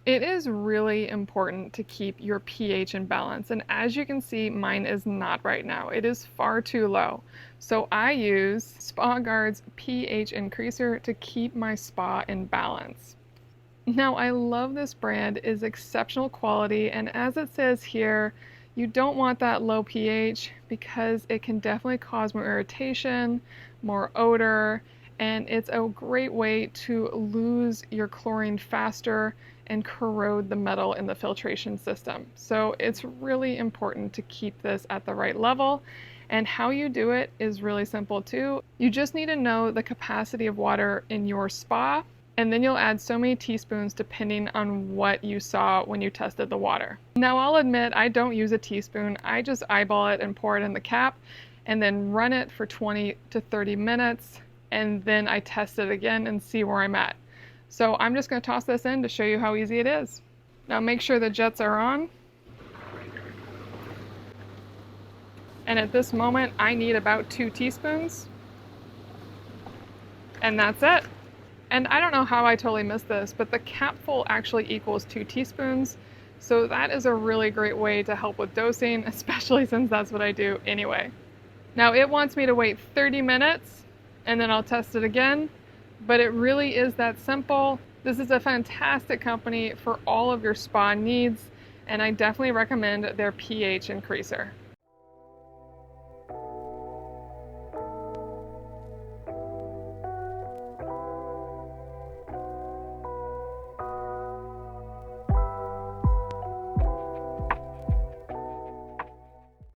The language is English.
It is really important to keep your pH in balance, and as you can see, mine is not right now. It is far too low. So I use SpaGuard's pH increaser to keep my spa in balance. Now, I love this brand, it is exceptional quality, and as it says here, you don't want that low pH because it can definitely cause more irritation, more odor, and it's a great way to lose your chlorine faster and corrode the metal in the filtration system. So it's really important to keep this at the right level. And how you do it is really simple too. You just need to know the capacity of water in your spa, and then you'll add so many teaspoons depending on what you saw when you tested the water. Now I'll admit I don't use a teaspoon, I just eyeball it and pour it in the cap and then run it for 20 to 30 minutes, and then I test it again and see where I'm at. So I'm just going to toss this in to show you how easy it is. Now make sure the jets are on. And at this moment I need about 2 teaspoons. And that's it. And I don't know how I totally missed this, but the capful actually equals 2 teaspoons. So that is a really great way to help with dosing, especially since that's what I do anyway. Now it wants me to wait 30 minutes and then I'll test it again, but it really is that simple. This is a fantastic company for all of your spa needs, and I definitely recommend their pH increaser.